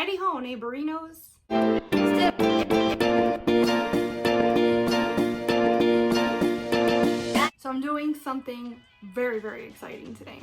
Heidi ho, neighborinos. So I'm doing something very, very exciting today.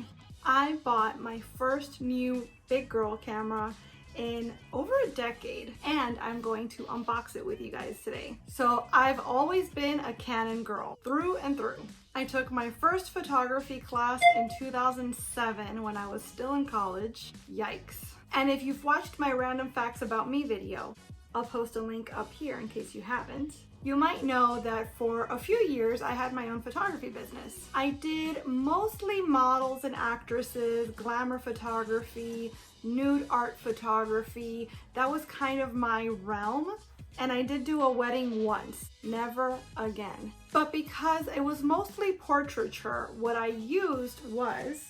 I bought my first new big girl camera in over a decade, and I'm going to unbox it with you guys today. So I've always been a Canon girl through and through. I took my first photography class in 2007 when I was still in college. Yikes. And if you've watched my Random Facts About Me video, I'll post a link up here in case you haven't. You might know that for a few years I had my own photography business. I did mostly models and actresses, glamour photography, nude art photography. That was kind of my realm. And I did do a wedding once, never again. But because it was mostly portraiture, what I used was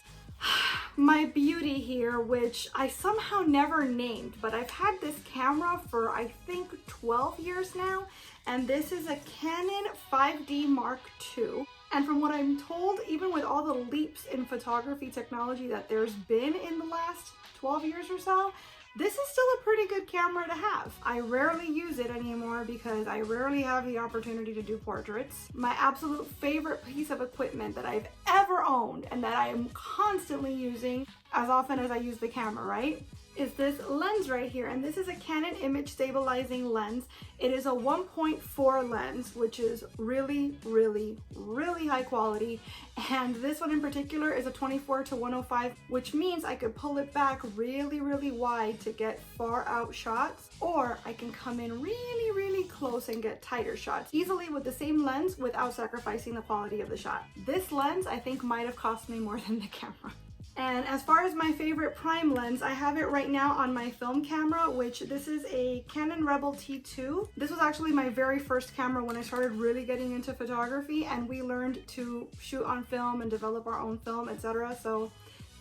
my beauty here, which I somehow never named, but I've had this camera for I think 12 years now, and this is a Canon 5D Mark II. And from what I'm told, even with all the leaps in photography technology that there's been in the last 12 years or so, this is still a pretty good camera to have. I rarely use it anymore because I rarely have the opportunity to do portraits. My absolute favorite piece of equipment that I've ever owned and that I am constantly using as often as I use the camera, right, is this lens right here. And this is a Canon image stabilizing lens. It is a 1.4 lens, which is really, really, really high quality. And this one in particular is a 24-105, which means I could pull it back really, really wide to get far out shots, or I can come in really, really close and get tighter shots easily with the same lens without sacrificing the quality of the shot. This lens I think might have cost me more than the camera. And as far as my favorite prime lens, I have it right now on my film camera, which this is a Canon Rebel T2. This was actually my very first camera when I started really getting into photography, and we learned to shoot on film and develop our own film, etc. So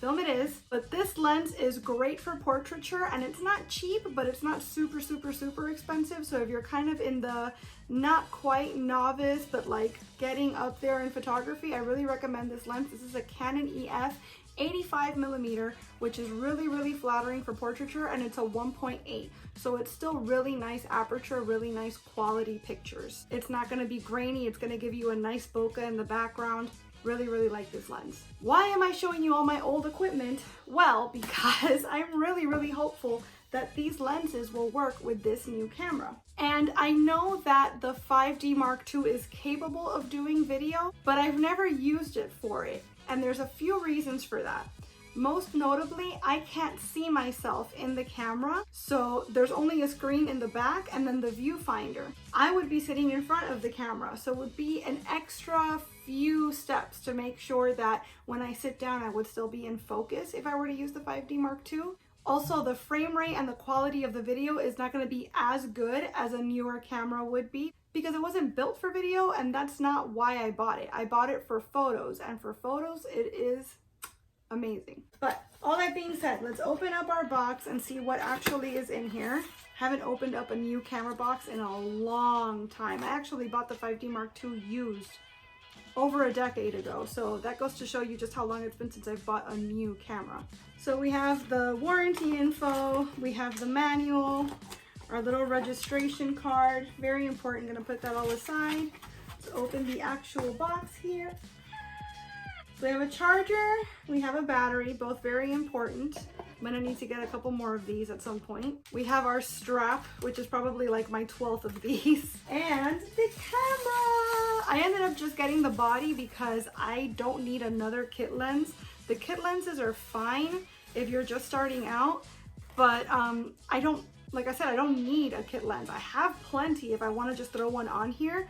film it is. But this lens is great for portraiture, and it's not cheap, but it's not super, super, super expensive. So if you're kind of in the not quite novice, but like getting up there in photography, I really recommend this lens. This is a Canon EF 85mm, which is really, really flattering for portraiture, and it's a 1.8. So it's still really nice aperture, really nice quality pictures. It's not gonna be grainy, it's gonna give you a nice bokeh in the background. Really, really like this lens. Why am I showing you all my old equipment? Well, because I'm really, really hopeful that these lenses will work with this new camera. And I know that the 5D Mark II is capable of doing video, but I've never used it for it. And there's a few reasons for that. Most notably, I can't see myself in the camera, so there's only a screen in the back and then the viewfinder. I would be sitting in front of the camera, so it would be an extra few steps to make sure that when I sit down, I would still be in focus if I were to use the 5D Mark II. Also, the frame rate and the quality of the video is not going to be as good as a newer camera would be, because it wasn't built for video, and that's not why I bought it. I bought it for photos, and for photos it is amazing. But all that being said, let's open up our box and see what actually is in here. Haven't opened up a new camera box in a long time. I actually bought the 5D Mark II used over a decade ago, so that goes to show you just how long it's been since I've bought a new camera. So we have the warranty info, we have the manual, our little registration card, very important. Gonna put that all aside. Let's open the actual box here. So we have a charger, we have a battery, both very important. I'm gonna need to get a couple more of these at some point. We have our strap, which is probably like my 12th of these, and the camera. I ended up just getting the body because I don't need another kit lens. The kit lenses are fine if you're just starting out, but like I said, I don't need a kit lens. I have plenty if I want to just throw one on here,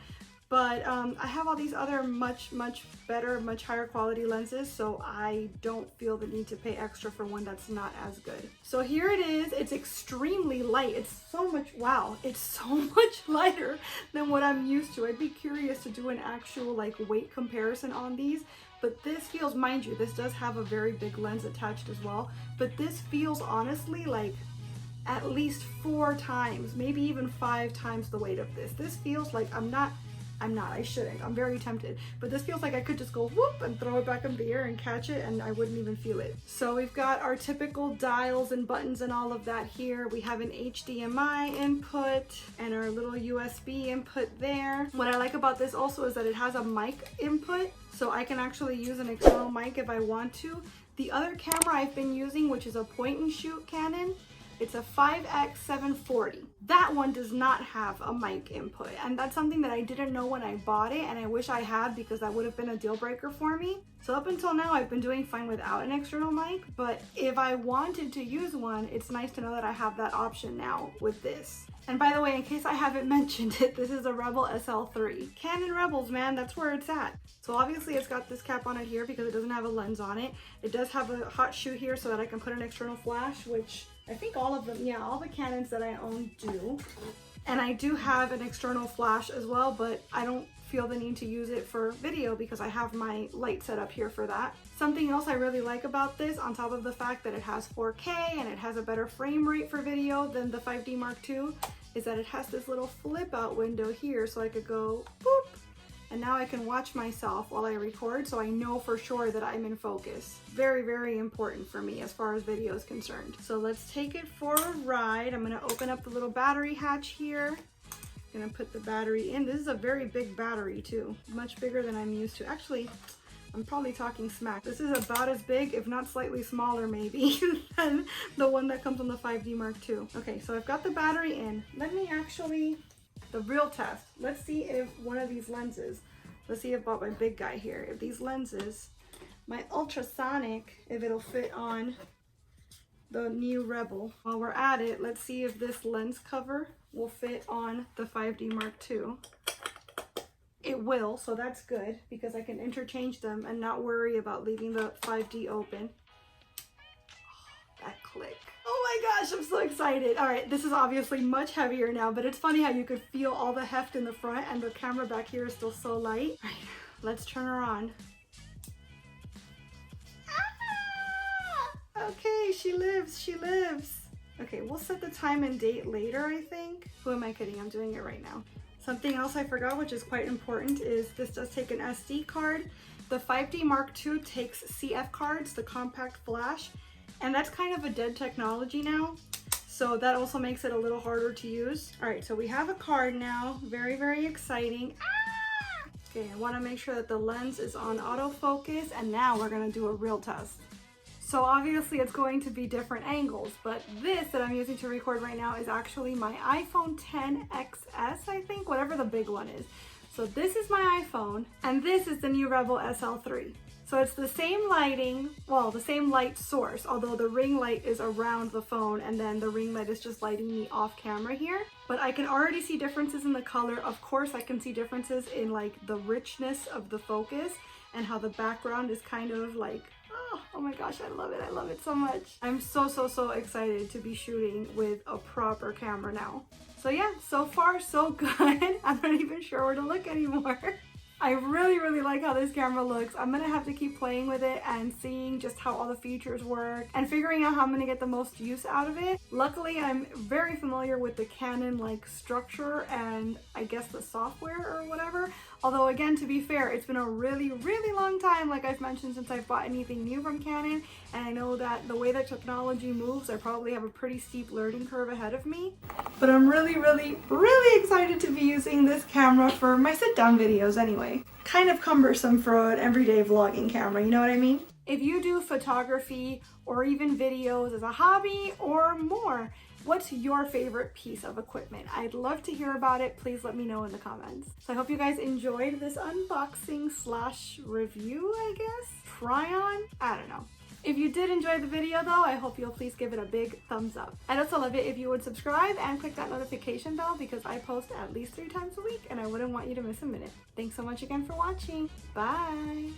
but I have all these other much, much better, much higher quality lenses, so I don't feel the need to pay extra for one that's not as good. So here it is. It's extremely light. It's so much, wow, it's so much lighter than what I'm used to. I'd be curious to do an actual like weight comparison on these, but this feels, mind you, this does have a very big lens attached as well, but this feels honestly like at least 4 times, maybe even 5 times the weight of this. This feels like I'm not I'm not, I shouldn't. I'm very tempted. But this feels like I could just go whoop and throw it back in the air and catch it and I wouldn't even feel it. So we've got our typical dials and buttons and all of that here. We have an HDMI input and our little USB input there. What I like about this also is that it has a mic input, so I can actually use an external mic if I want to. The other camera I've been using, which is a point and shoot Canon, it's a 5X740. That one does not have a mic input, and that's something that I didn't know when I bought it, and I wish I had because that would have been a deal breaker for me. So up until now, I've been doing fine without an external mic, but if I wanted to use one, it's nice to know that I have that option now with this. And by the way, in case I haven't mentioned it, this is a Rumbl SL3. Canon Rebels, man, that's where it's at. So obviously it's got this cap on it here because it doesn't have a lens on it. It does have a hot shoe here so that I can put an external flash, which I think all of them, yeah, all the Canons that I own do. And I do have an external flash as well, but I don't feel the need to use it for video because I have my light set up here for that. Something else I really like about this, on top of the fact that it has 4K and it has a better frame rate for video than the 5D Mark II, is that it has this little flip out window here so I could go boop, and now I can watch myself while I record so I know for sure that I'm in focus. Very, very important for me as far as video is concerned. So let's take it for a ride. I'm gonna open up the little battery hatch here. Gonna put the battery in. This is a very big battery too, much bigger than I'm used to. Actually, I'm probably talking smack. This is about as big, if not slightly smaller maybe, than the one that comes on the 5D Mark II. Okay, so I've got the battery in. Let me actually, the real test. Let's see if one of these lenses, let's see about my big guy here, if these lenses, my ultrasonic, if it'll fit on the new Rumbl. While we're at it, let's see if this lens cover will fit on the 5D Mark II. It will, so that's good because I can interchange them and not worry about leaving the 5D open. Oh, that click. Oh my gosh, I'm so excited. All right, this is obviously much heavier now, but it's funny how you could feel all the heft in the front and the camera back here is still so light. All right, let's turn her on. Ah! Okay, she lives, she lives. Okay, we'll set the time and date later, I think. Who am I kidding? I'm doing it right now. Something else I forgot, which is quite important, is this does take an SD card. The 5D Mark II takes CF cards, the compact flash, and that's kind of a dead technology now. So that also makes it a little harder to use. All right, so we have a card now. Very, very exciting. Ah! Okay, I wanna make sure that the lens is on autofocus, and now we're gonna do a real test. So obviously it's going to be different angles, but this that I'm using to record right now is actually my iPhone XS, I think, whatever the big one is. So this is my iPhone, and this is the new Rumbl SL3. So it's the same lighting, well, the same light source, although the ring light is around the phone and then the ring light is just lighting me off camera here. But I can already see differences in the color. Of course, I can see differences in like the richness of the focus and how the background is kind of like, oh my gosh, I love it so much. I'm so excited to be shooting with a proper camera now. So yeah, so far so good. I'm not even sure where to look anymore. I really like how this camera looks. I'm gonna have to keep playing with it and seeing just how all the features work and figuring out how I'm gonna get the most use out of it. Luckily, I'm very familiar with the Canon like structure and I guess the software or whatever. Although again, to be fair, it's been a really long time, like I've mentioned, since I've bought anything new from Canon. And I know that the way that technology moves, I probably have a pretty steep learning curve ahead of me. But I'm really excited to be using this camera for my sit-down videos anyway. Kind of cumbersome for an everyday vlogging camera, you know what I mean? If you do photography or even videos as a hobby or more, what's your favorite piece of equipment? I'd love to hear about it. Please let me know in the comments. So I hope you guys enjoyed this unboxing slash review, I guess? Try on? I don't know. If you did enjoy the video though, I hope you'll please give it a big thumbs up. I'd also love it if you would subscribe and click that notification bell because I post at least 3 times a week and I wouldn't want you to miss a minute. Thanks so much again for watching. Bye!